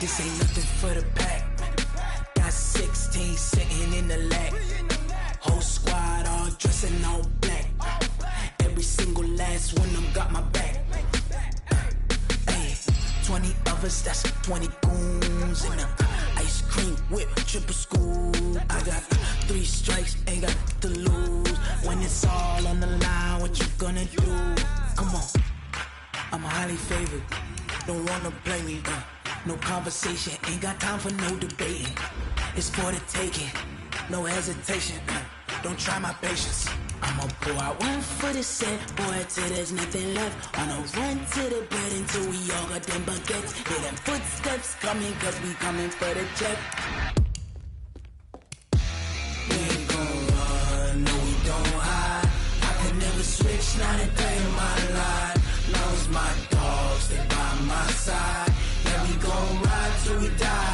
This ain't nothing for the pack. Got 16 sitting in the lap. Whole squad all dressing all black. Every single last one of them got my back. 20 of us, that's 20 goons in a ice cream whip, triple school. I got 3 strikes, ain't got to lose. When it's all on the line, what you gonna do? Come on, I'm highly favored. Don't wanna play me, no conversation. Ain't got time for no debating. It's for the taking, no hesitation. Don't try my patience. I'ma pour out one for the set, boy, till there's nothing left. On a run to the bed until we all got them baguettes. Hear them footsteps coming, cause we coming for the check. We ain't gon' run, no we don't hide. I can never switch, not a day in my life. Long as my dogs, they by my side. Yeah, we gon' ride till we die.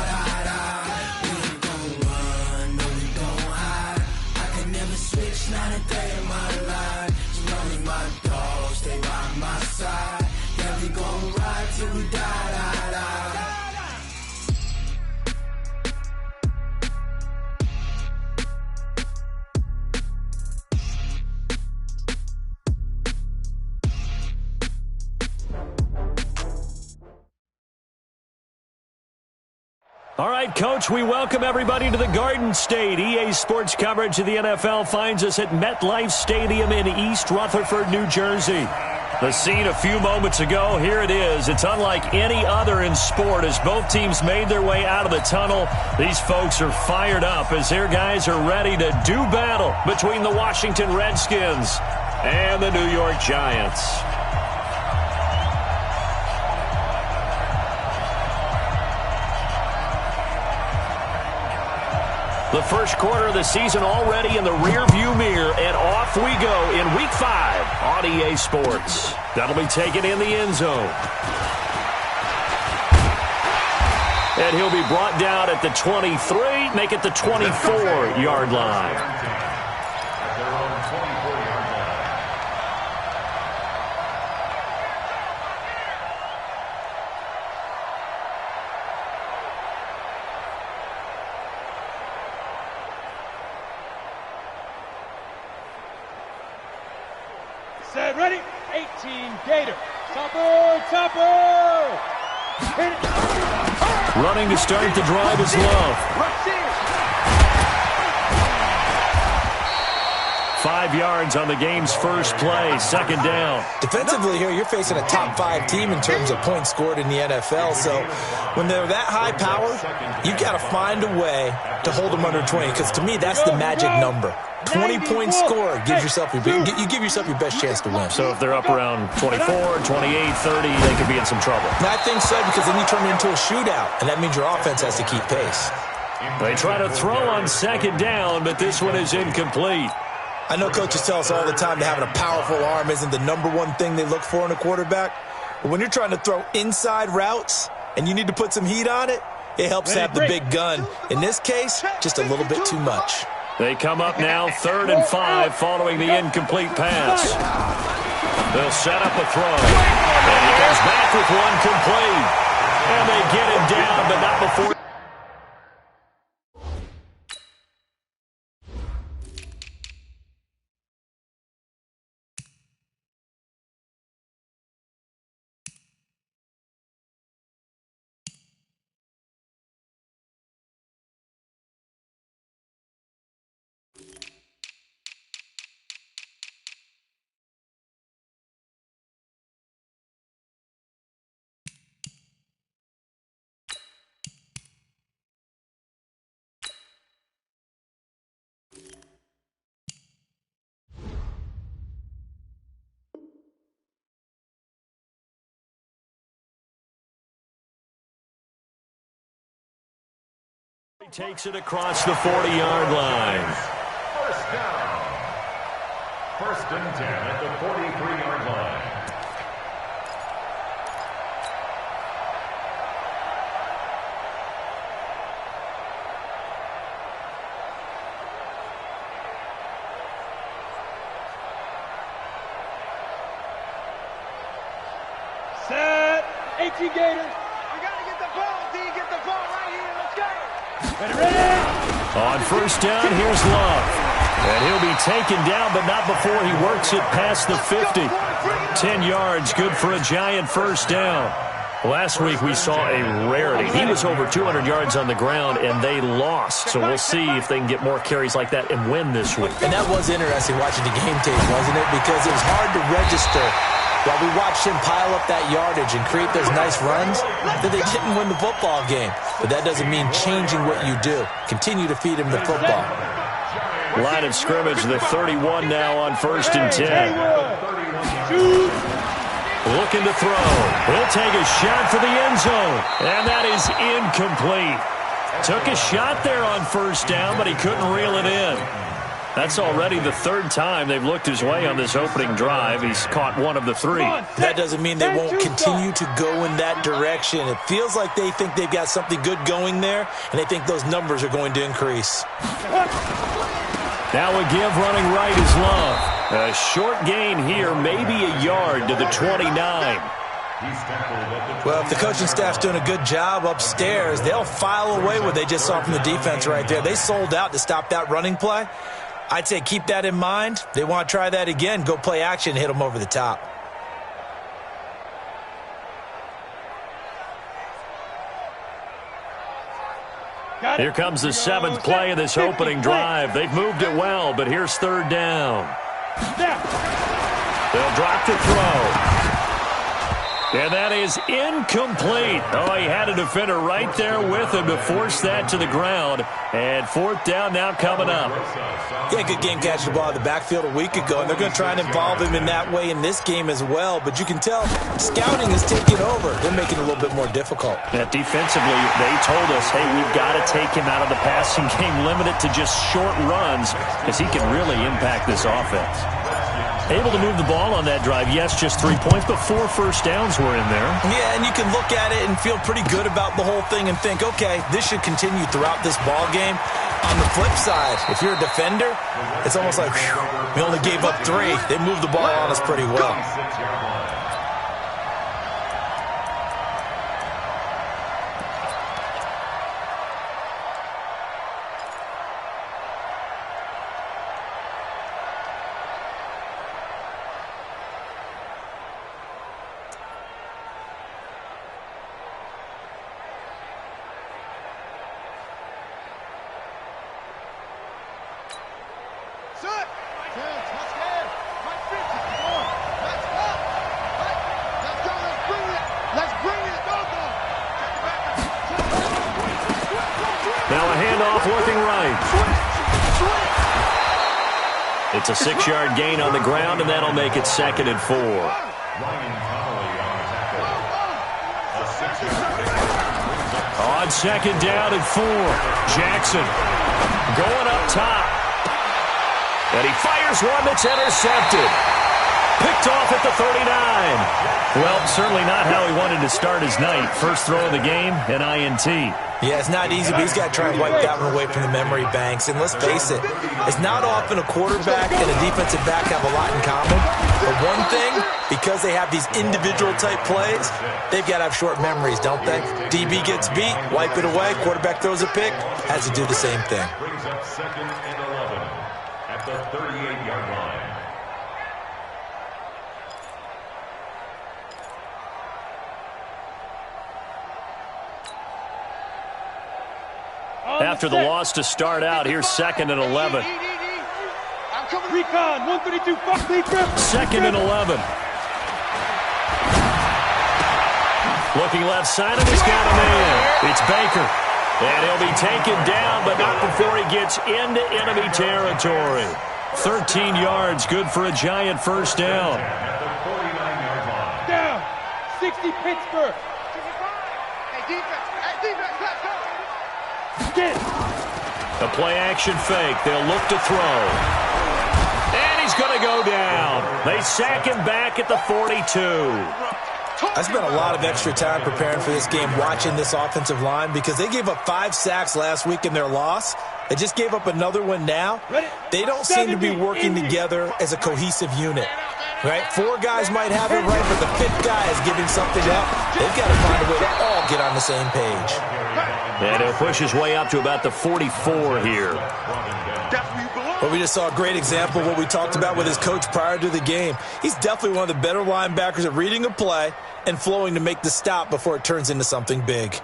We ain't gon' run, no we don't hide. I can never switch, not a day in my life. As long as my dogs, they by my side. Yeah, we gon' ride till we die. All right, Coach, we welcome everybody to the Garden State. EA Sports coverage of the NFL finds us at MetLife Stadium in East Rutherford, New Jersey. The scene a few moments ago, here it is. It's unlike any other in sport as both teams made their way out of the tunnel. These folks are fired up as their guys are ready to do battle between the Washington Redskins and the New York Giants. The first quarter of the season already in the rearview mirror, and off we go in Week 5 on EA Sports. That'll be taken in the end zone. And he'll be brought down at the 23, make it the 24-yard line. Set, ready, 18, Gator. Topper. Hit it. Running to start the drive is Love. 5 yards on the game's first play, second down. Defensively here, you're facing a top 5 team in terms of points scored in the NFL. So when they're that high power, you've got to find a way to hold them under 20. Because to me, that's the magic number. 20 points scored gives yourself you give yourself your best chance to win. So if they're up around 24, 28, 30, they could be in some trouble. And I think so, because then you turn it into a shootout, and that means your offense has to keep pace. They try to throw on second down, but this one is incomplete. I know coaches tell us all the time that having a powerful arm isn't the number one thing they look for in a quarterback. But when you're trying to throw inside routes and you need to put some heat on it, it helps to have the big gun. In this case, just a little bit too much. They come up now 3rd and 5 following the incomplete pass. They'll set up a throw. And he goes back with one complete. And they get him down, but not before. He takes it across the 40-yard line. First down. 1st and 10 at the 43-yard line. Set, 18, Gator. You got to get the ball, D. Get the On first down, here's Love. And he'll be taken down, but not before he works it past the 50. 10 yards, good for a Giant first down. Last week we saw a rarity. He was over 200 yards on the ground, and they lost. So we'll see if they can get more carries like that and win this week. And that was interesting watching the game tape, wasn't it? Because it was hard to register while we watched him pile up that yardage and create those nice runs that they didn't win the football game. But that doesn't mean changing what you do. Continue to feed him the football. Line of scrimmage, the 31 now on first and 10. Looking to throw. He'll take a shot for the end zone. And that is incomplete. Took a shot there on first down, but he couldn't reel it in. That's already the third time they've looked his way on this opening drive. He's caught one of the three. That doesn't mean they won't continue to go in that direction. It feels like they think they've got something good going there, and they think those numbers are going to increase. Now a give running right is Love. A short gain here, maybe a yard to the 29. Well, if the coaching staff's doing a good job upstairs, they'll file away what they just saw from the defense right there. They sold out to stop that running play. I'd say keep that in mind. They want to try that again. Go play action and hit them over the top. Here comes the seventh play of this opening drive. They've moved it well, but here's third down. They'll drop to throw. And that is incomplete. Oh, he had a defender right there with him to force that to the ground. And fourth down now coming up. Yeah, good game catching the ball in the backfield a week ago, and they're going to try and involve him in that way in this game as well. But you can tell scouting is taking over. They're making it a little bit more difficult. That defensively, they told us, hey, we've got to take him out of the passing game, limit it to just short runs, because he can really impact this offense. Able to move the ball on that drive. Yes, just 3 points, but 4 first downs were in there. Yeah, and you can look at it and feel pretty good about the whole thing and think, okay, this should continue throughout this ball game. On the flip side, if you're a defender, it's almost like, whew, we only gave up 3. They moved the ball on us pretty well. It's a 6-yard gain on the ground, and that'll make it 2nd and 4. On 2nd down and 4. Jackson going up top. And he fires one that's intercepted. Picked off at the 39. Well, certainly not how he wanted to start his night. First throw of the game, an INT. Yeah, it's not easy, but he's got to try and wipe that one away from the memory banks. And let's face it, it's not often a quarterback and a defensive back have a lot in common. But one thing, because they have these individual type plays, they've got to have short memories, don't they? DB gets beat, wipe it away, quarterback throws a pick, has to do the same thing. Brings up 2nd and 11 at the 38-yard line. After the loss to start out, here's 2nd and 11. Recon, 132, 2nd and 11. Looking left side, and he's got a man. It's Baker. And he'll be taken down, but not before he gets into enemy territory. 13 yards, good for a Giant first down. At the 49-yard line. Down, 60 Pittsburgh. Hey, defense, let's go. A play-action fake. They'll look to throw. And he's going to go down. They sack him back at the 42. I spent a lot of extra time preparing for this game, watching this offensive line, because they gave up 5 sacks last week in their loss. They just gave up another one now. They don't seem to be working together as a cohesive unit. Right? 4 guys might have it right, but the 5th guy is giving something up. They've got to find a way to all get on the same page. And he'll push his way up to about the 44 here. Well, we just saw a great example of what we talked about with his coach prior to the game. He's definitely one of the better linebackers at reading a play and flowing to make the stop before it turns into something big.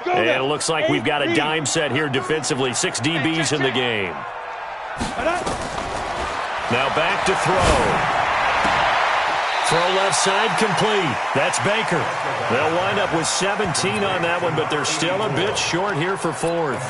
And it looks like we've got a dime set here defensively. 6 DBs in the game. Now back to throw. Throw left side complete. That's Baker. They'll wind up with 17 on that one, but they're still a bit short here for 4th.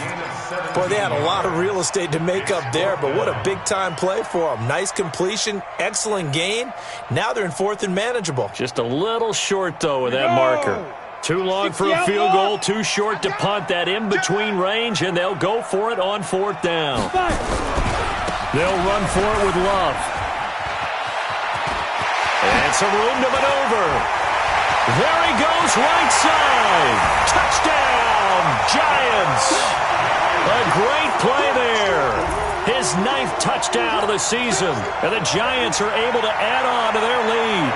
Boy, they had a lot of real estate to make up there, but what a big-time play for them. Nice completion, excellent gain. Now they're in 4th and manageable. Just a little short, though, with that marker. Too long for a field goal, too short to punt. That in-between range, and they'll go for it on 4th down. They'll run for it with Love. And some room to maneuver. There he goes, right side. Touchdown, Giants. A great play there. His 9th touchdown of the season. And the Giants are able to add on to their lead.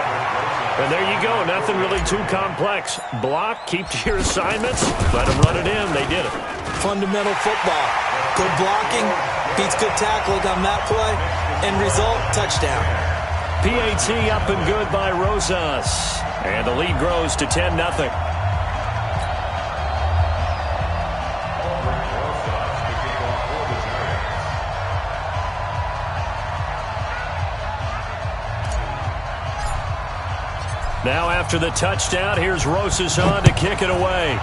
And there you go. Nothing really too complex. Block, keep to your assignments. Let them run it in. They did it. Fundamental football. Good blocking. Beats good tackling on that play. End result, touchdown. PAT up and good by Rosas. And the lead grows to 10-0. Now after the touchdown, here's Rosas on to kick it away.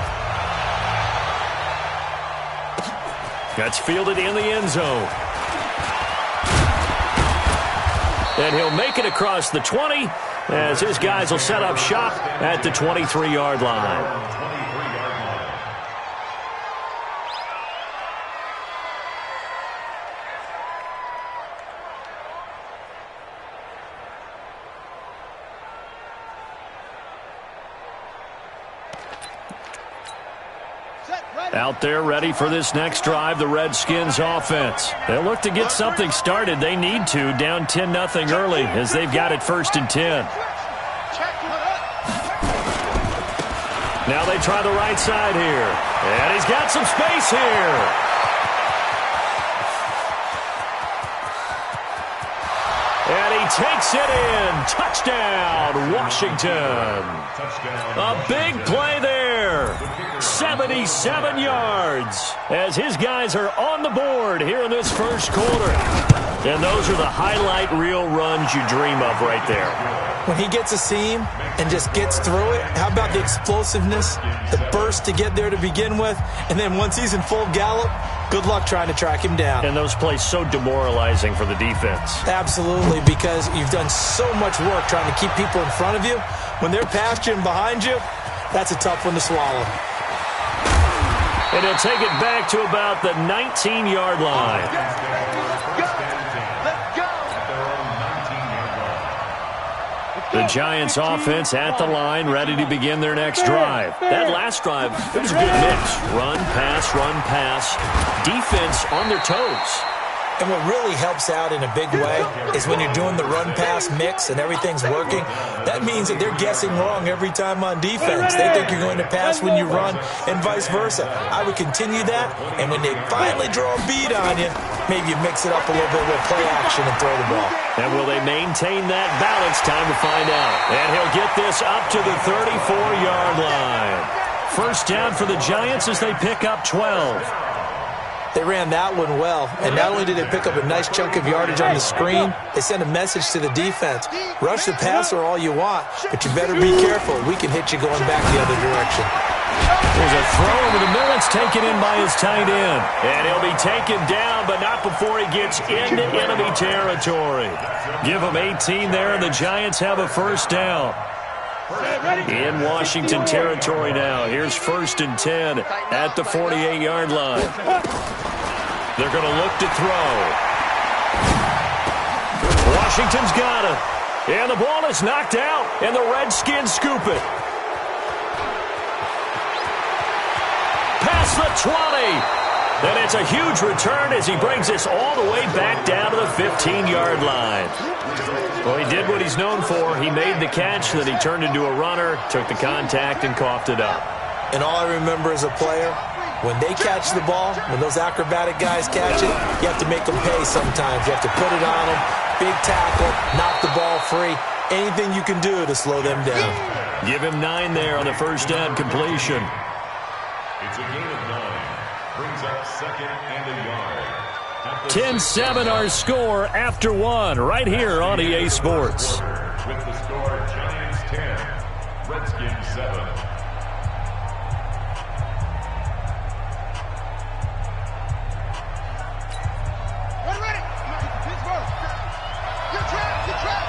That's fielded in the end zone. And he'll make it across the 20 as his guys will set up shop at the 23-yard line. Out there ready for this next drive, the Redskins offense. They'll look to get something started. They need to, down 10-0 early as they've got it 1st and 10. Now they try the right side here. And he's got some space here. And he takes it in. Touchdown, Washington. A big play there. 77 yards as his guys are on the board here in this first quarter. And those are the highlight reel runs you dream of right there. When he gets a seam and just gets through it, how about the explosiveness, the burst to get there to begin with, and then once he's in full gallop, good luck trying to track him down. And those plays so demoralizing for the defense. Absolutely, because you've done so much work trying to keep people in front of you. When they're past you and behind you, that's a tough one to swallow. And he'll take it back to about the 19-yard line. The Giants offense at the line, ready to begin their next drive. That last drive, it was a good mix. Run, pass, defense on their toes. And what really helps out in a big way is when you're doing the run-pass mix and everything's working, that means that they're guessing wrong every time on defense. They think you're going to pass when you run and vice versa. I would continue that, and when they finally draw a bead on you, maybe you mix it up a little bit with play action and throw the ball. And will they maintain that balance? Time to find out. And he'll get this up to the 34-yard line. First down for the Giants as they pick up 12. They ran that one well, and not only did they pick up a nice chunk of yardage on the screen, they sent a message to the defense. Rush the passer all you want, but you better be careful. We can hit you going back the other direction. There's a throw over the middle. It's taken in by his tight end. And he'll be taken down, but not before he gets into enemy territory. Give him 18 there, and the Giants have a first down. In Washington territory now. Here's 1st and 10 at the 48-yard line. They're going to look to throw. Washington's got it. And the ball is knocked out, and the Redskins scoop it. Past the 20. And it's a huge return as he brings this all the way back down to the 15-yard line. Well, he did what he's known for. He made the catch, then he turned into a runner, took the contact, and coughed it up. And all I remember as a player, when they catch the ball, when those acrobatic guys catch it, you have to make them pay sometimes. You have to put it on them, big tackle, knock the ball free. Anything you can do to slow them down. Give him 9 there on the first down completion. It's a gain of 9. Brings up 2nd and a yard. 10-7 our score after 1 right here on EA Sports. With the score, Giants 10, Redskins 7. Ready. Pittsburgh. Good trap.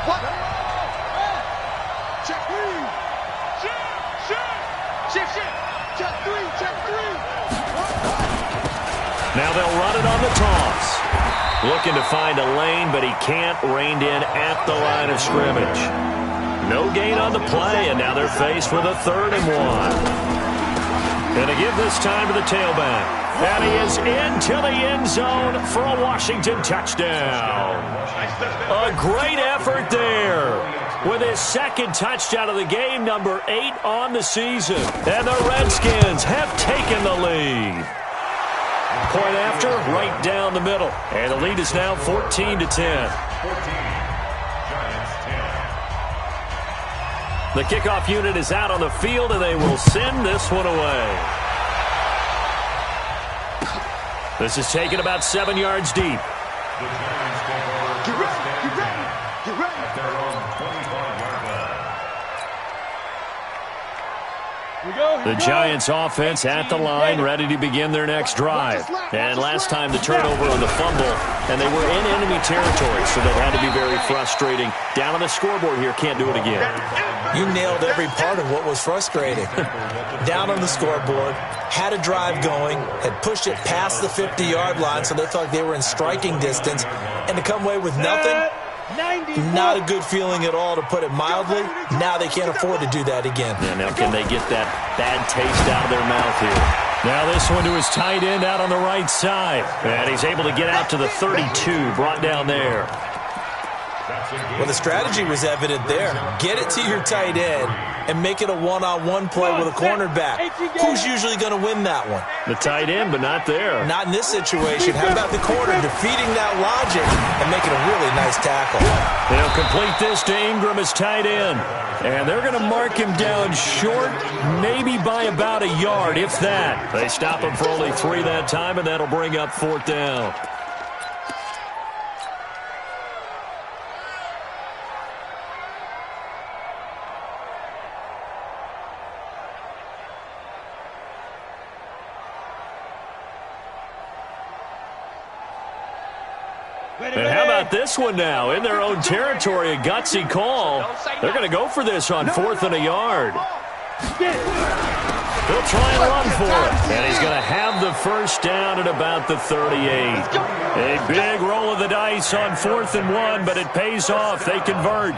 What? Check 3. Shift. Check 3. Now they'll run it on the toss. Looking to find a lane, but he can't. Reined in at the line of scrimmage. No gain on the play, and now they're faced with a 3rd and 1. Going to give this time to the tailback. And he is into the end zone for a Washington touchdown. A great effort there. With his 2nd touchdown of the game, number 8 on the season. And the Redskins have taken the lead. Point after, right down the middle. And the lead is now 14-10. 14, Giants 10. The kickoff unit is out on the field, and they will send this one away. This is taken about 7 yards deep. The Giants take over first and 10 at their own 25-yard line. The Giants offense at the line, ready to begin their next drive. And last time the turnover on the fumble, and they were in enemy territory, so that had to be very frustrating. Down on the scoreboard here, can't do it again. You nailed every part of what was frustrating. Down on the scoreboard, had a drive going, had pushed it past the 50-yard line, so they thought they were in striking distance, and to come away with nothing, not a good feeling at all, to put it mildly. Now they can't afford to do that again. Yeah, now can they get that bad taste out of their mouth here? Now this one to his tight end out on the right side. And he's able to get out to the 32, brought down there. Well, the strategy was evident there. Get it to your tight end and make it a one-on-one play with a cornerback. Who's usually going to win that one? The tight end, but not there. Not in this situation. How about the corner defeating that logic and making a really nice tackle? They'll complete this to Ingram as tight end. And they're going to mark him down short, maybe by about a yard, if that. They stop him for only 3 that time, and that'll bring up 4th down. And how about this one now? In their own territory, a gutsy call. They're going to go for this on 4th and a yard. They'll try and run for it. And he's going to have the first down at about the 38. A big roll of the dice on 4th and 1, but it pays off. They convert.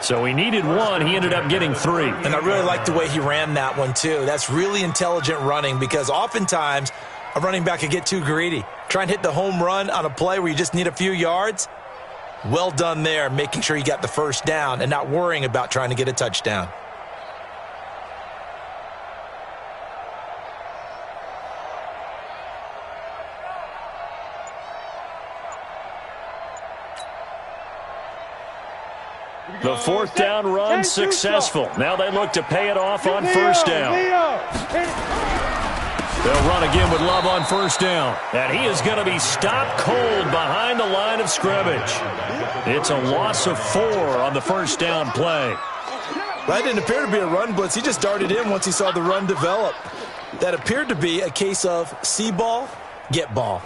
So he needed 1. He ended up getting 3. And I really like the way he ran that one, too. That's really intelligent running, because oftentimes a running back could get too greedy. Try and hit the home run on a play where you just need a few yards. Well done there, making sure you got the first down and not worrying about trying to get a touchdown. The 4th down run successful. Now they look to pay it off on 1st down. They'll run again with Love on 1st down. And he is going to be stopped cold behind the line of scrimmage. It's a loss of 4 on the 1st down play. That didn't appear to be a run blitz. He just darted in once he saw the run develop. That appeared to be a case of see ball, get ball.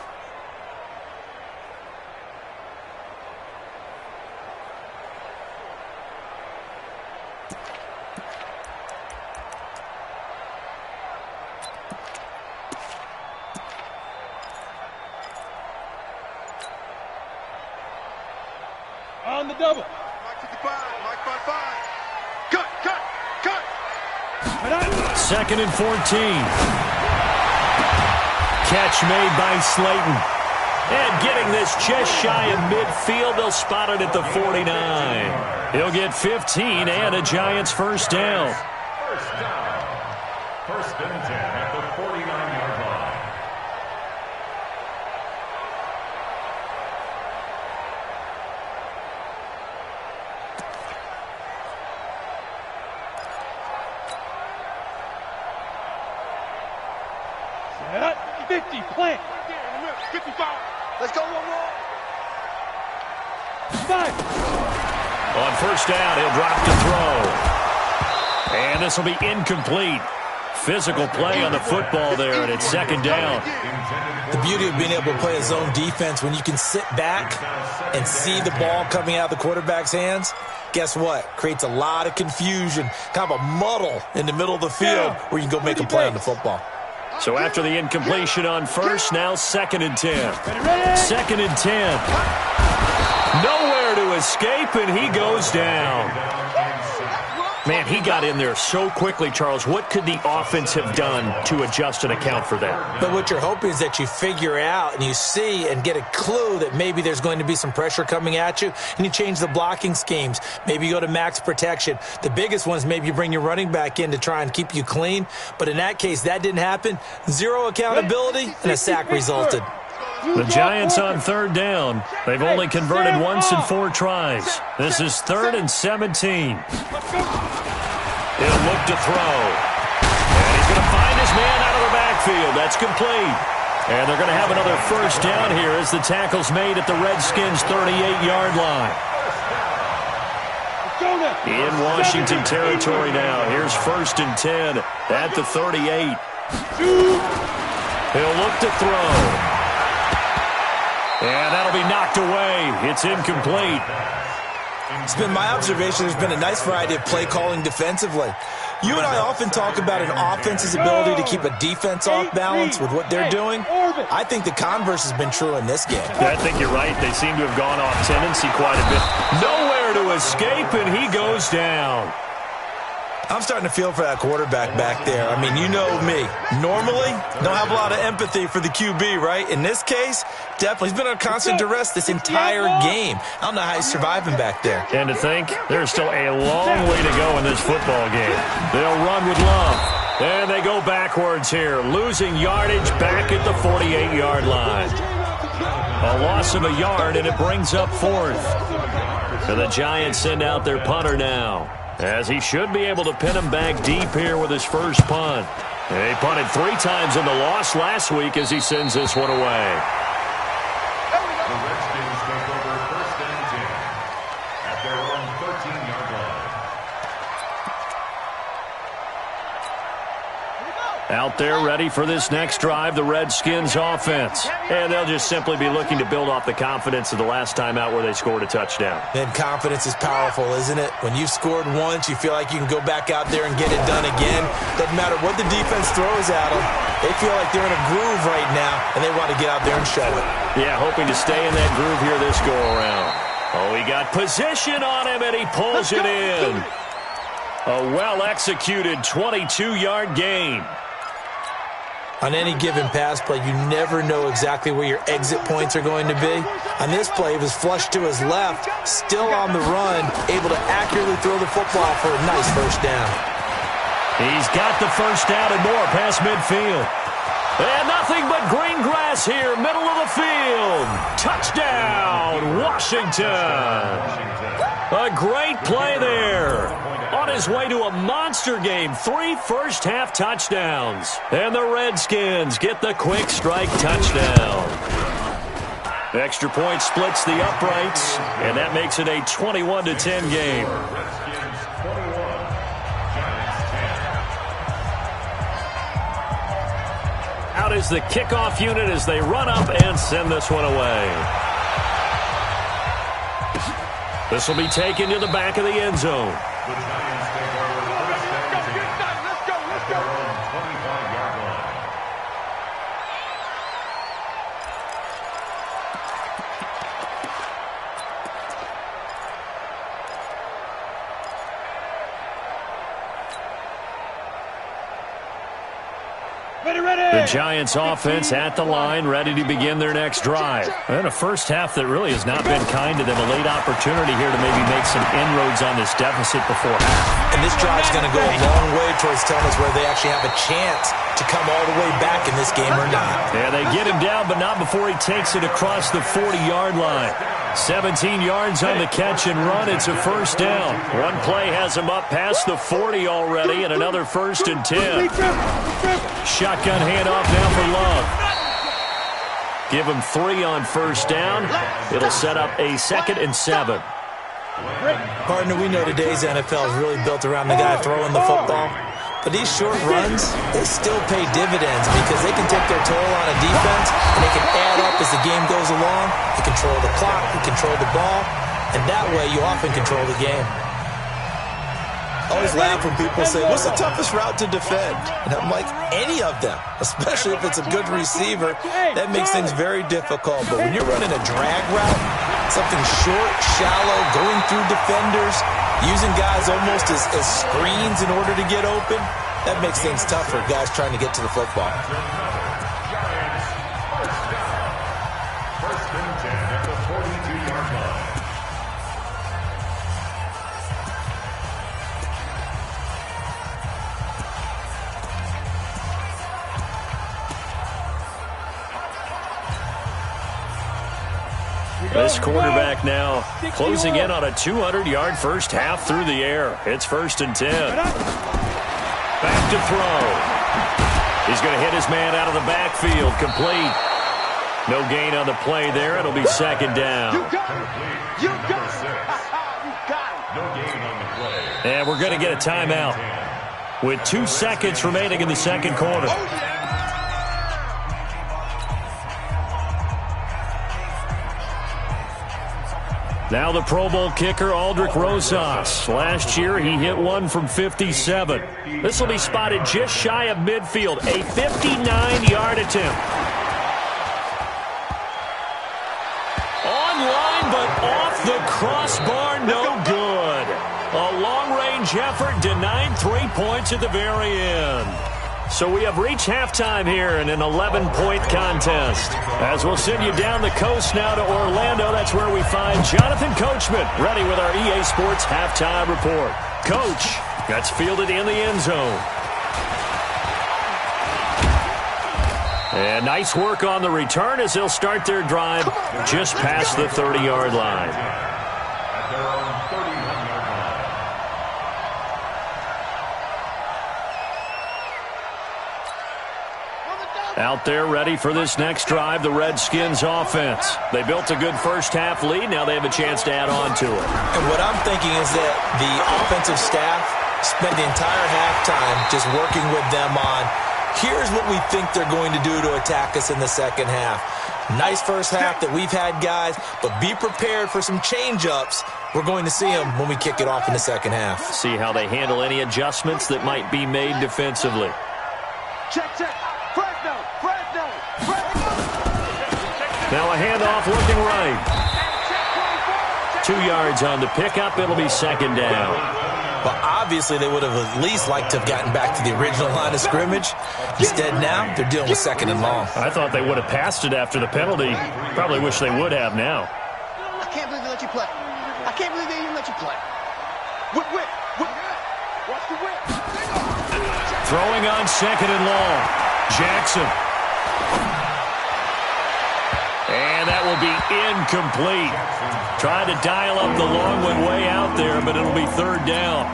On the double. Mike 55, Mike 55. Cut. 2nd and 14. Catch made by Slayton. And getting this just shy of midfield, they'll spot it at the 49. He'll get 15 and a Giants first down. First down. First and 10 at the 49-yard line. Set. 50, plant. 55. Let's go one more. 5. On first down, he'll drop to throw. And this will be incomplete. Physical play on the football there, and it's second down. The beauty of being able to play a zone defense when you can sit back and see the ball coming out of the quarterback's hands, guess what? Creates a lot of confusion, kind of a muddle in the middle of the field where you can go make a play on the football. So after the incompletion on first, now second and 10. Second and 10. Nowhere to escape, and he goes down. Man, he got in there so quickly, Charles. What could the offense have done to adjust and account for that? But what you're hoping is that you figure out and you see and get a clue that maybe there's going to be some pressure coming at you, and you change the blocking schemes. Maybe you go to max protection. The biggest one is maybe you bring your running back in to try and keep you clean. But in that case, that didn't happen. Zero accountability, and a sack resulted. The Giants on third down. They've only converted once in 4 tries. This is 3rd and 17. He'll look to throw. And he's going to find his man out of the backfield. That's complete. And they're going to have another first down here as the tackle's made at the Redskins' 38-yard line. In Washington territory now. Here's 1st and 10 at the 38. He'll look to throw. And that'll be knocked away. It's incomplete. It's been my observation there's been a nice variety of play calling defensively. You and I often talk about an offense's ability to keep a defense off balance with what they're doing. I think the converse has been true in this game. I think you're right. They seem to have gone off tendency quite a bit. Nowhere to escape, and he goes down. I'm starting to feel for that quarterback back there. I mean, you know me. Normally, don't have a lot of empathy for the QB, right? In this case, definitely. He's been under constant duress this entire game. I don't know how he's surviving back there. And to think, there's still a long way to go in this football game. They'll run with Love. And they go backwards here, losing yardage back at the 48-yard line. A loss of a yard, and it brings up 4th. So the Giants send out their punter now, as he should be able to pin him back deep here with his first punt. He punted 3 times in the loss last week as he sends this one away. The Redskins take over 1st and 10 at their own 13-yard line. Out there ready for this next drive, the Redskins offense. And they'll just simply be looking to build off the confidence of the last time out where they scored a touchdown. And confidence is powerful, isn't it? When you've scored once, you feel like you can go back out there and get it done again. Doesn't matter what the defense throws at them. They feel like they're in a groove right now, and they want to get out there and show it. Yeah, hoping to stay in that groove here this go-around. Oh, he got position on him, and he pulls it in. A well-executed 22-yard gain. On any given pass play, you never know exactly where your exit points are going to be. On this play, he was flushed to his left, still on the run, able to accurately throw the football for a nice first down. He's got the first down and more past midfield. And nothing but green grass here, middle of the field. Touchdown, Washington. A great play there. On his way to a monster game, 3 first-half touchdowns. And the Redskins get the quick strike touchdown. Extra point splits the uprights, and that makes it a 21-10 game. Redskins 21, Giants 10. Out is the kickoff unit as they run up and send this one away. This will be taken to the back of the end zone. The Giants take over 1st and 10 at their own 25-yard line. Ready, ready! The The Giants offense at the line, ready to begin their next drive. And a first half that really has not been kind to them. A late opportunity here to maybe make some inroads on this deficit before half. And this drive's going to go a long way towards telling us whether they actually have a chance to come all the way back in this game or not. Yeah, they get him down, but not before he takes it across the 40-yard line. 17 yards on the catch and run. It's a first down. One play has him up past the 40 already, and another 1st and 10. Shotgun handoff now for Love. Give him 3 on first down. It'll set up a 2nd and 7. Partner, we know today's NFL is really built around the guy throwing the football. But these short runs, they still pay dividends because they can take their toll on a defense and they can add up as the game goes along. They control the clock, they control the ball, and that way you often control the game. I always laugh when people say, what's the toughest route to defend? And I'm like, any of them, especially if it's a good receiver. That makes things very difficult. But when you're running a drag route, something short, shallow, going through defenders, using guys almost as screens in order to get open, that makes things tough for guys trying to get to the football. First and 10 at the 42-yard line. This quarterback now closing in on a 200-yard first half through the air. It's 1st and 10. Back to throw. He's going to hit his man out of the backfield. Complete. No gain on the play there. It'll be 2nd down. You got it. You got it. You got it. No gain on the play. And we're going to get a timeout with 2 seconds remaining in the second quarter. Now the Pro Bowl kicker, Aldrick Rosas. Last year, he hit one from 57. This will be spotted just shy of midfield. A 59-yard attempt. Online, but off the crossbar, no good. A long-range effort denied 3 points at the very end. So we have reached halftime here in an 11-point contest. As we'll send you down the coast now to Orlando, that's where we find Jonathan Coachman, ready with our EA Sports halftime report. Coach, that's fielded in the end zone. And nice work on the return as they'll start their drive just past the 30-yard line. At their own 31-yard line. Out there ready for this next drive, the Redskins offense. They built a good first half lead. Now they have a chance to add on to it. And what I'm thinking is that the offensive staff spent the entire halftime just working with them on, here's what we think they're going to do to attack us in the second half. Nice first half that we've had, guys, but be prepared for some change-ups. We're going to see them when we kick it off in the second half. See how they handle any adjustments that might be made defensively. Check, check. Fresno. Now a handoff looking right. 2 yards on the pickup. It'll be 2nd down. Well, obviously, they would have at least liked to have gotten back to the original line of scrimmage. Instead, now, they're dealing with 2nd and long. I thought they would have passed it after the penalty. Probably wish they would have now. I can't believe they let you play. I can't believe they even let you play. Whip. Watch the whip. Throwing on 2nd and long. Jackson. And that will be incomplete. Trying to dial up the long one way out there, but it'll be 3rd down.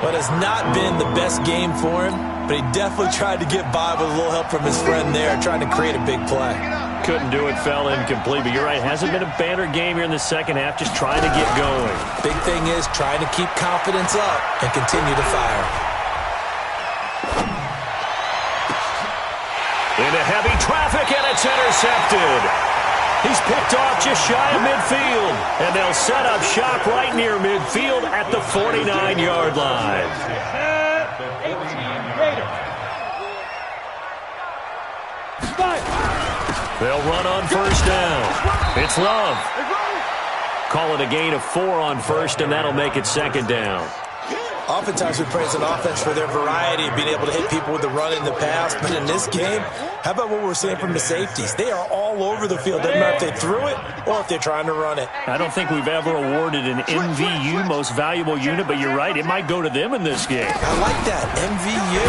But it's not been the best game for him, but he definitely tried to get by with a little help from his friend there, trying to create a big play. Couldn't do it, fell incomplete. But you're right, hasn't been a banner game here in the second half, just trying to get going. Big thing is trying to keep confidence up and continue to fire. Into heavy traffic, and it's intercepted. He's picked off just shy of midfield. And they'll set up shop right near midfield at the 49-yard line. 18 Raiders. They'll run on first down. It's Love. Call it a gain of 4 on first, and that'll make it 2nd down. Oftentimes we praise an offense for their variety of being able to hit people with the run in the pass. But in this game, how about what we're seeing from the safeties? They are all over the field. Doesn't matter if they threw it or if they're trying to run it. I don't think we've ever awarded an MVU, most valuable unit, but you're right. It might go to them in this game. I like that. MVU.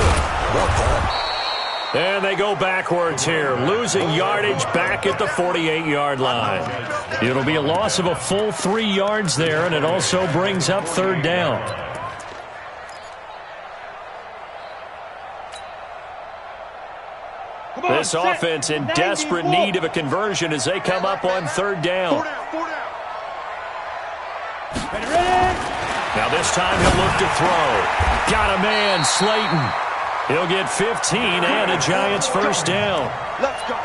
Well done. And they go backwards here, losing yardage back at the 48-yard line. It'll be a loss of a full 3 yards there, and it also brings up third down. This offense in desperate need of a conversion as they come up on third down. Now this time he'll look to throw. Got a man, Slayton. He'll get 15 and a Giants first down. Let's go.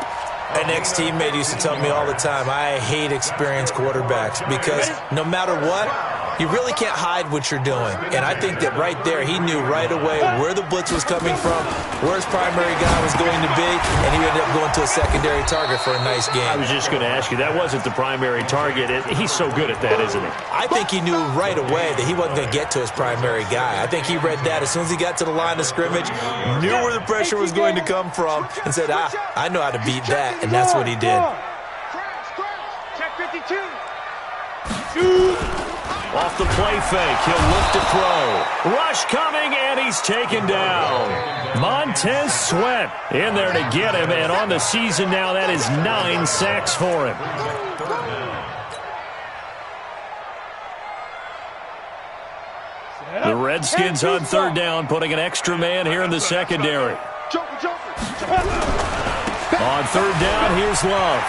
An ex-teammate used to tell me all the time, I hate experienced quarterbacks because no matter what, you really can't hide what you're doing. And I think that right there, he knew right away where the blitz was coming from, where his primary guy was going to be, and he ended up going to a secondary target for a nice game. I was just going to ask you, that wasn't the primary target. He's so good at that, isn't he? I think he knew right away that he wasn't going to get to his primary guy. I think he read that as soon as he got to the line of scrimmage, knew where the pressure was going to come from, and said, I know how to beat that, and that's what he did. Check 52. Off the play fake, he'll look to throw. Rush coming, and he's taken down. Montez Sweat in there to get him, and on the season now, that is 9 sacks for him. The Redskins on third down, putting an extra man here in the secondary. On third down, here's Love.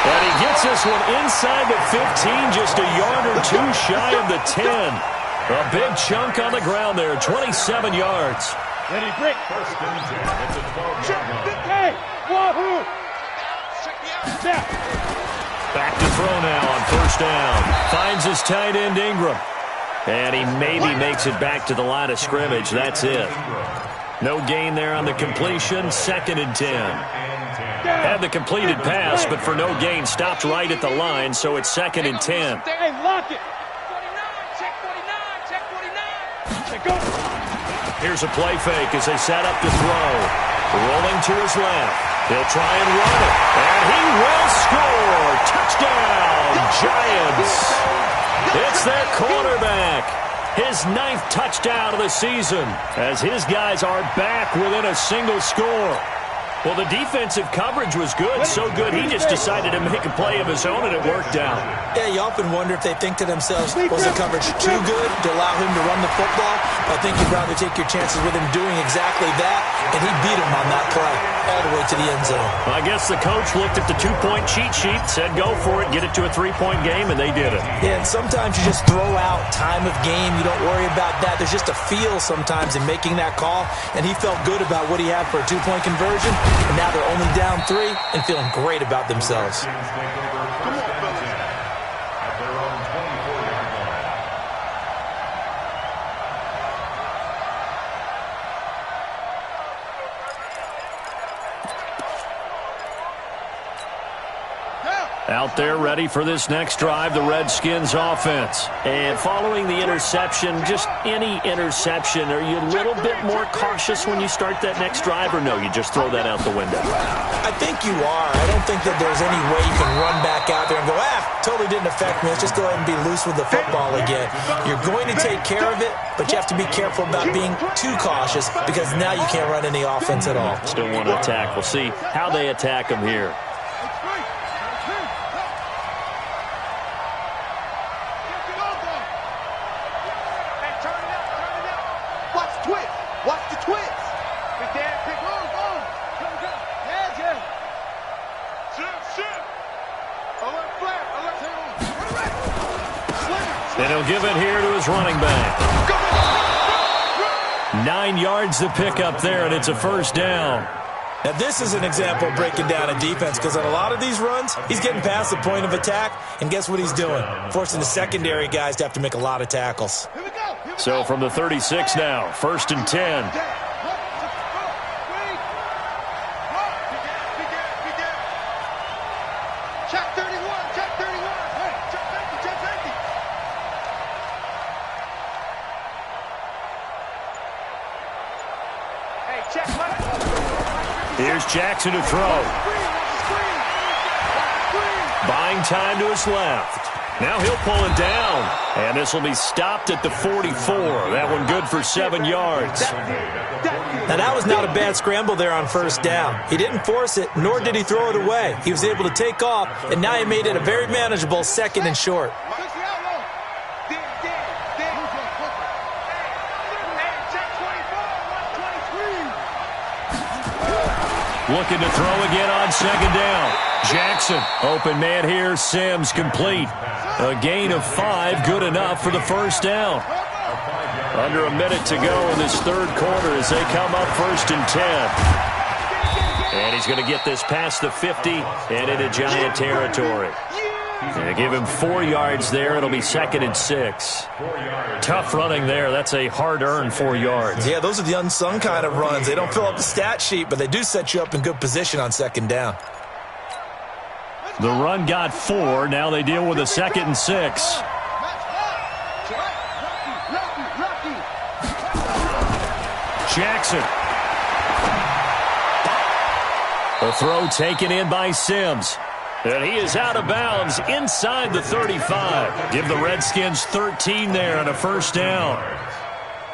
And he gets this one inside the 15, just a yard or two shy of the 10. A big chunk on the ground there, 27 yards. Ready, break. First and 10. It's a 12-yard line. Hey, wahoo! Back to throw now on first down. Finds his tight end Ingram. And he maybe makes it back to the line of scrimmage. That's it. No gain there on the completion. Second and 10. Had the completed pass, but for no gain, stopped right at the line, so it's second and 10. Hey, lock it. Check go. Here's a play fake as they set up to throw. Rolling to his left. He'll try and run it, and he will score. Touchdown, Giants. It's their quarterback. His 9th touchdown of the season as his guys are back within a single score. Well, the defensive coverage was good, so good he just decided to make a play of his own, and it worked out. Yeah, you often wonder if they think to themselves, was the coverage too good to allow him to run the football? I think you'd rather take your chances with him doing exactly that, and he beat him on that play all the way to the end zone. Well, I guess the coach looked at the 2-point cheat sheet, said go for it, get it to a 3-point game, and they did it. Yeah, and sometimes you just throw out time of game. You don't worry about that. There's just a feel sometimes in making that call, and he felt good about what he had for a 2-point conversion. And now they're only down 3 and feeling great about themselves. Out there ready for this next drive, the Redskins offense. And following the interception, just any interception, are you a little bit more cautious when you start that next drive, or no, you just throw that out the window? I think you are. I don't think that there's any way you can run back out there and go, totally didn't affect me. Let's just go ahead and be loose with the football again. You're going to take care of it, but you have to be careful about being too cautious because now you can't run any offense at all. Still want to attack. We'll see how they attack them here. And he'll give it here to his running back. 9 yards to pick up there, and it's a first down. Now, this is an example of breaking down a defense because on a lot of these runs, he's getting past the point of attack, and guess what he's doing? Forcing the secondary guys to have to make a lot of tackles. So from the 36 now, first and 10. Check 31, check 31. Hey, check 50, check 50. Here's Jackson to throw. Buying time to his left. Now he'll pull it down. And this will be stopped at the 44. That one good for 7 yards. Now, that was not a bad scramble there on first down. He didn't force it, nor did he throw it away. He was able to take off, and now he made it a very manageable 2nd and short. Looking to throw again on 2nd down. Jackson, open man here. Sims complete. A gain of 5, good enough for the first down. Under a minute to go in this 3rd quarter as they come up 1st and 10. And he's going to get this past the 50 and into Giant territory. And give him 4 yards there. It'll be 2nd and 6. Tough running there. That's a hard-earned 4 yards. Yeah, those are the unsung kind of runs. They don't fill up the stat sheet, but they do set you up in good position on 2nd down. The run got 4. Now they deal with a 2nd and 6. Jackson. The throw taken in by Sims. And he is out of bounds inside the 35. Give the Redskins 13 there and a first down.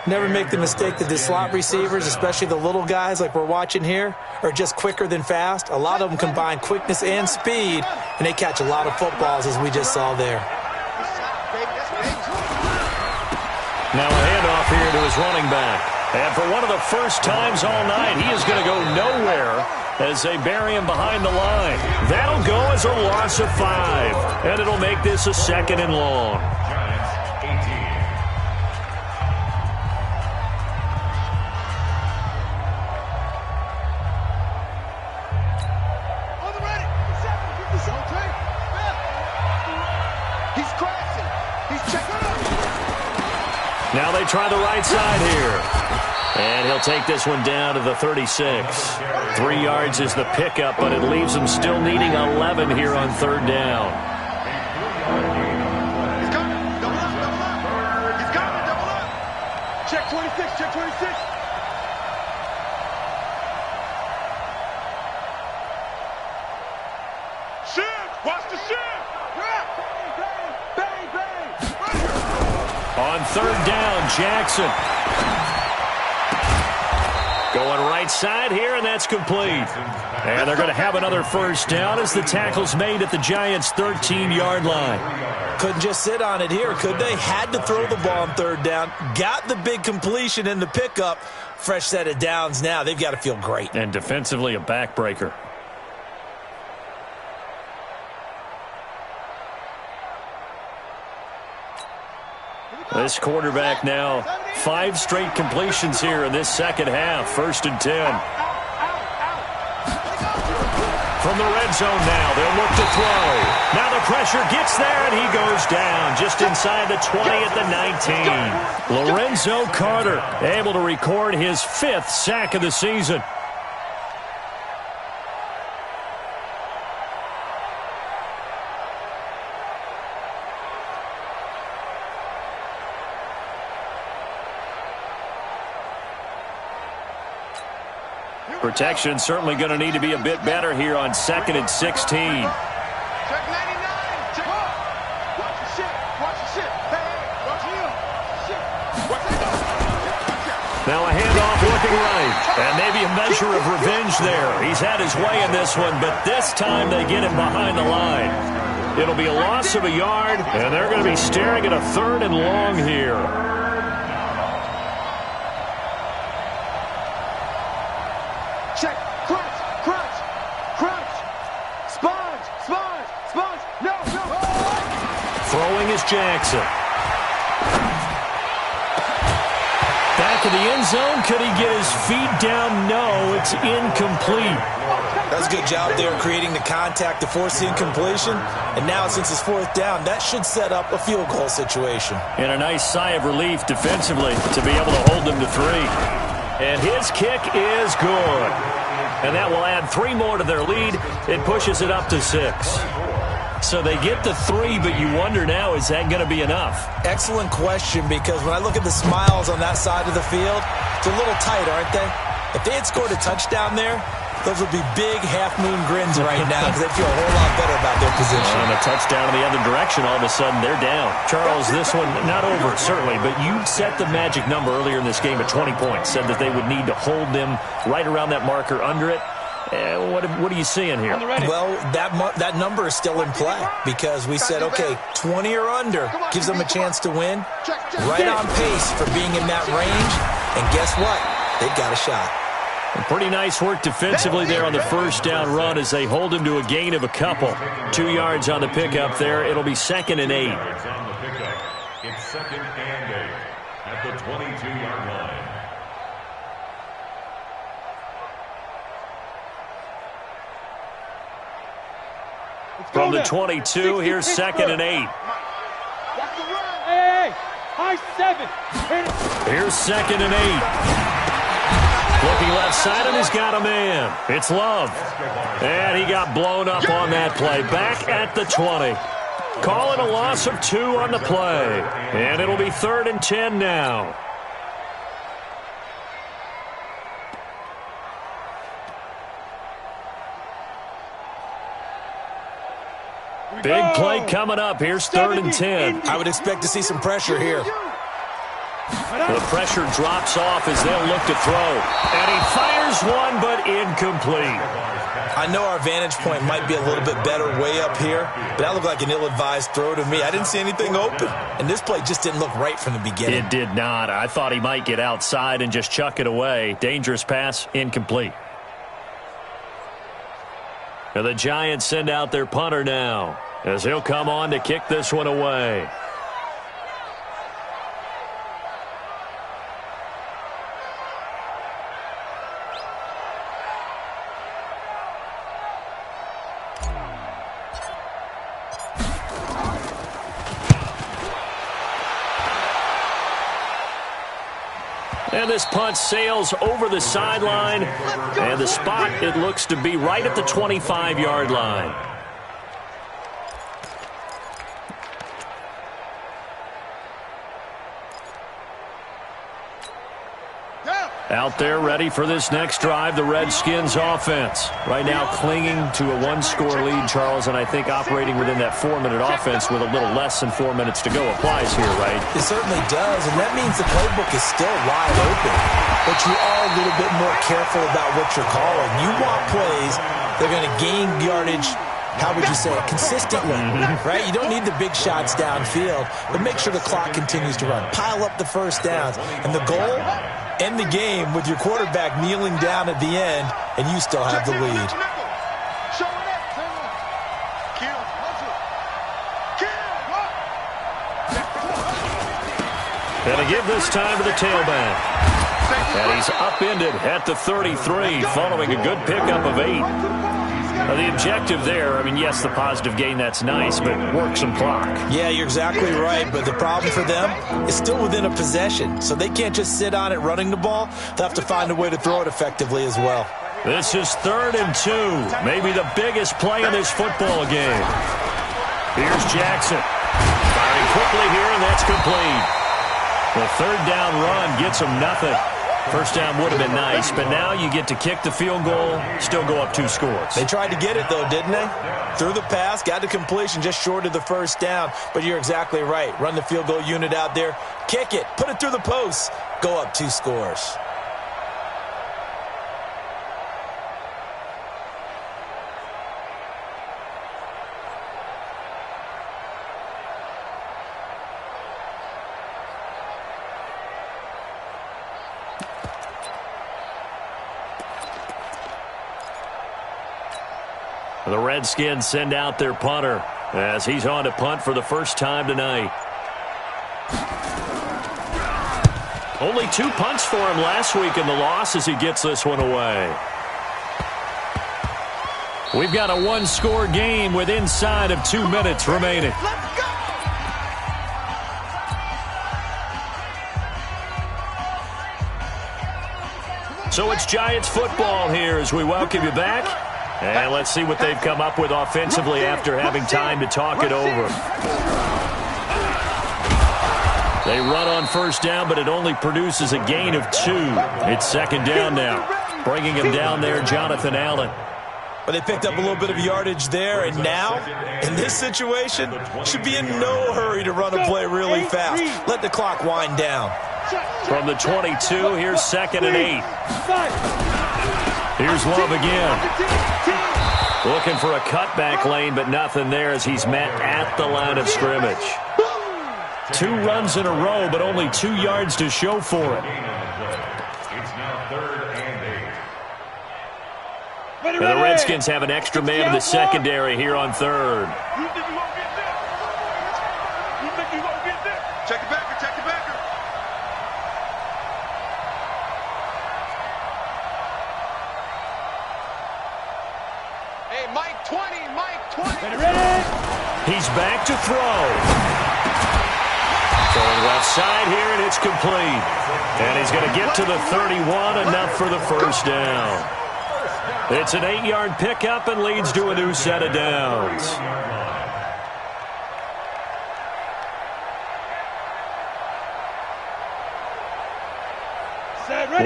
Never make the mistake that the slot receivers, especially the little guys like we're watching here, are just quicker than fast. A lot of them combine quickness and speed, and they catch a lot of footballs, as we just saw there. Now a handoff here to his running back. And for one of the first times all night, he is going to go nowhere as they bury him behind the line. That'll go as a loss of 5, and it'll make this a 2nd and long. Now they try the right side here. And he'll take this one down to the 36. 3 yards is the pickup, but it leaves him still needing 11 here on 3rd down. He's coming. Double up. He's coming. Double up. Check 26. Check 26. Shift. Watch the shift. Bang, bang. On 3rd down, Jackson. Going right side here, and that's complete. And they're going to have another first down as the tackle's made at the Giants' 13-yard line. Couldn't just sit on it here, could they? Had to throw the ball on 3rd down. Got the big completion in the pickup. Fresh set of downs now. They've got to feel great. And defensively, a backbreaker. This quarterback now 5 straight completions here in this 2nd half. 1st and 10. From the red zone now, they'll look to throw. Now the pressure gets there, and he goes down just inside the 20 at the 19. Lorenzo Carter able to record his 5th sack of the season. Protection certainly going to need to be a bit better here on 2nd and 16. Check 99. Check. Watch the shit. Watch the shit. Hey, watch him. Shit. Watch him. Now a handoff looking right. And maybe a measure of revenge there. He's had his way in this one, but this time they get him behind the line. It'll be a loss of a yard, and they're going to be staring at a 3rd and long here. Check. Crunch. Crunch. Crunch. Sponge. Sponge. Sponge. No. No. Throwing is Jackson. Back of the end zone. Could he get his feet down? No, it's incomplete. That was a good job there creating the contact to force the incompletion. And now since it's 4th down, that should set up a field goal situation. And a nice sigh of relief defensively to be able to hold them to 3. And his kick is good. And that will add 3 more to their lead. It pushes it up to 6. So they get to 3, but you wonder now, is that going to be enough? Excellent question, because when I look at the smiles on that side of the field, it's a little tight, aren't they? If they had scored a touchdown there, Those will be big half-moon grins right now because they feel a whole lot better about their position. And a touchdown in the other direction, all of a sudden they're down. Charles, this one not over, certainly, but you set the magic number earlier in this game at 20 points. Said that they would need to hold them right around that marker under it. What are you seeing here? Well, that number is still in play because we said, okay, 20 or under gives them a chance to win. Right on pace for being in that range. And guess what? They've got a shot. Pretty nice work defensively there on the first down run as they hold him to a gain of a couple. 2 yards on the pickup there. It'll be 2nd and 8. It's 2nd and 8 at the 22-yard line. From the 22, here's 2nd and 8. Hey, high 7. Here's 2nd and 8. Looking left side, and he's got a man. It's Love. And he got blown up on that play. Back at the 20. Calling a loss of 2 on the play. And it'll be 3rd and 10 now. Big play coming up. Here's 3rd and 10. I would expect to see some pressure here. The pressure drops off as they'll look to throw. And he fires one, but incomplete. I know our vantage point might be a little bit better way up here, but that looked like an ill-advised throw to me. I didn't see anything open, and this play just didn't look right from the beginning. It did not. I thought he might get outside and just chuck it away. Dangerous pass, incomplete. And the Giants send out their punter now as he'll come on to kick this one away. And this punt sails over the sideline, and the spot, it looks to be right at the 25-yard line. Out there ready for this next drive, the Redskins offense. Right now clinging to a 1-score lead, Charles, and I think operating within that 4-minute offense with a little less than 4 minutes to go applies here, right? It certainly does, and that means the playbook is still wide open. But you are a little bit more careful about what you're calling. You want plays that are going to gain yardage, how would you say it, consistently, right? You don't need the big shots downfield, but make sure the clock continues to run. Pile up the first downs. And the goal, end the game with your quarterback kneeling down at the end, and you still have the lead. And to give this time to the tailback. And he's upended at the 33 following a good pickup of 8. Now, the objective there, I mean, yes, the positive gain, that's nice, but work some clock. Yeah, you're exactly right, but the problem for them is still within a possession, so they can't just sit on it running the ball. They'll have to find a way to throw it effectively as well. This is 3rd and 2, maybe the biggest play in this football game. Here's Jackson. Firing quickly here, and that's complete. The 3rd down run gets him nothing. First down would have been nice, but now you get to kick the field goal, still go up 2 scores. They tried to get it, though, didn't they? Threw the pass, got the completion just short of the first down. But you're exactly right. Run the field goal unit out there, kick it, put it through the posts, go up 2 scores. The Redskins send out their punter as he's on to punt for the first time tonight. Only 2 punts for him last week in the loss as he gets this one away. We've got a 1-score game with inside of 2 minutes remaining. So it's Giants football here as we welcome you back. And let's see what they've come up with offensively after having time to talk it over. They run on first down, but it only produces a gain of 2. It's 2nd down now. Bringing him down there, Jonathan Allen. But they picked up a little bit of yardage there, and now, in this situation, should be in no hurry to run a play really fast. Let the clock wind down. From the 22, here's 2nd and 8. Here's Love again. Looking for a cutback lane, but nothing there as he's met at the line of scrimmage. 2 runs in a row, but only 2 yards to show for it. It's now 3rd and 8. And the Redskins have an extra man in the secondary here on 3rd. You think you won't get there? You think you won't get there? Check the backer, check the backer. Hey, Mike 20, Mike 20. Ready? He's back to throw. Throwing left side here, and it's complete. And he's going to get to the 31, enough for the first down. It's an 8-yard pickup and leads to a new set of downs.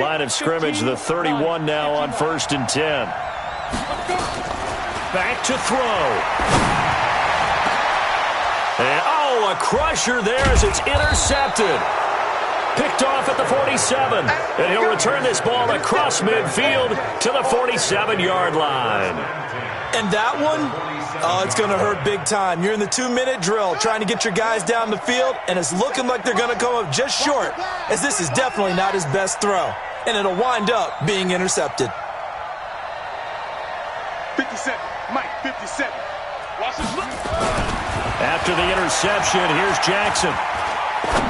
Line of scrimmage, the 31 now on 1st and 10. Back to throw. And, a crusher there as it's intercepted. Picked off at the 47. And he'll return this ball across midfield to the 47-yard line. And that one, it's going to hurt big time. You're in the 2-minute drill trying to get your guys down the field, and it's looking like they're going to come up just short, as this is definitely not his best throw. And it'll wind up being intercepted. 57, Mike 57. Watch this look. After the interception, here's Jackson.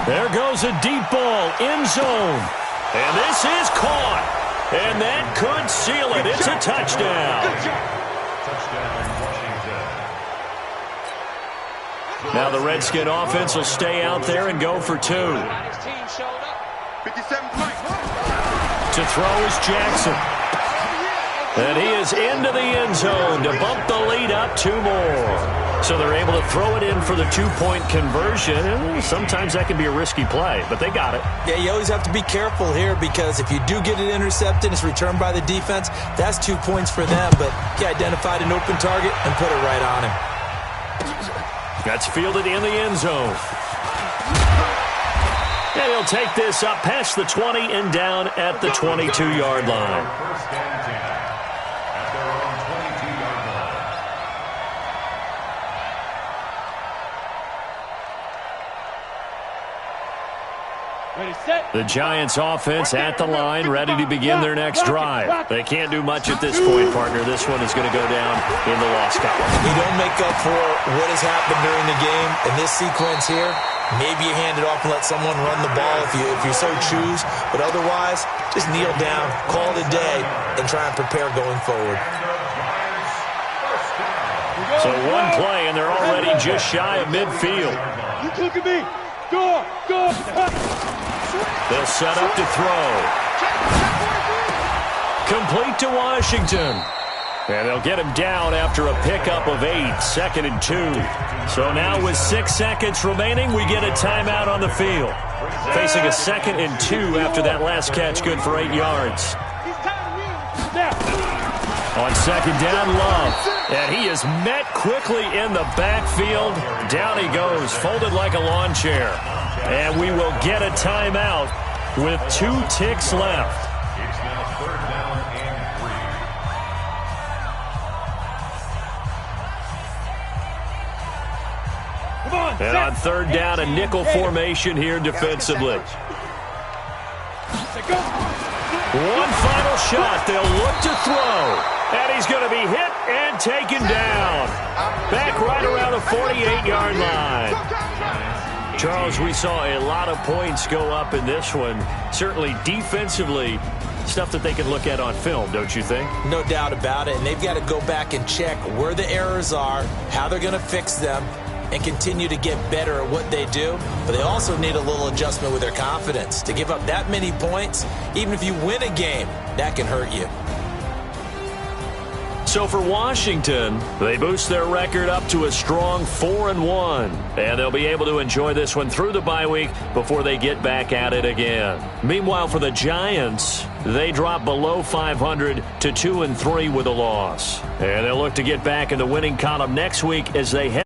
There goes a deep ball, end zone. And this is caught. And that could seal it. It's a touchdown. Now the Redskin offense will stay out there and go for 2. 57, Mike. To throw is Jackson. And he is into the end zone to bump the lead up 2 more. So they're able to throw it in for the 2-point conversion. And sometimes that can be a risky play, but they got it. Yeah, you always have to be careful here because if you do get it intercepted, it's returned by the defense, that's 2 points for them. But he identified an open target and put it right on him. That's fielded in the end zone. And he'll take this up past the 20 and down at the 22-yard line. First and 10 at their own 22-yard line. Ready, set. The Giants offense at the line, ready to begin their next drive. They can't do much at this point, partner. This one is going to go down in the loss column. You don't make up for what has happened during the game. In this sequence here, maybe you hand it off and let someone run the ball if you so choose. But otherwise, just kneel down, call it a day, and try and prepare going forward. So one play, and they're already just shy of midfield. You look at me. Go, go. They'll set up to throw. Complete to Washington. And they'll get him down after a pickup of 8, 2nd and 2. So now with 6 seconds remaining, we get a timeout on the field. Facing a 2nd and 2 after that last catch, good for 8 yards. On 2nd down, Love. And he is met quickly in the backfield. Down he goes, folded like a lawn chair. And we will get a timeout with 2 ticks left. It's now 3rd down and 3. Come on. And on 3rd down, a nickel formation here defensively. One final shot. They'll look to throw. And he's going to be hit and taken down. Back right around the 48-yard line. Charles, we saw a lot of points go up in this one. Certainly defensively, stuff that they can look at on film, don't you think? No doubt about it. And they've got to go back and check where the errors are, how they're going to fix them, and continue to get better at what they do. But they also need a little adjustment with their confidence. To give up that many points, even if you win a game, that can hurt you. So for Washington, they boost their record up to a strong 4-1. And they'll be able to enjoy this one through the bye week before they get back at it again. Meanwhile, for the Giants, They drop below 500 to 2-3 with a loss. And they'll look to get back in the winning column next week as they head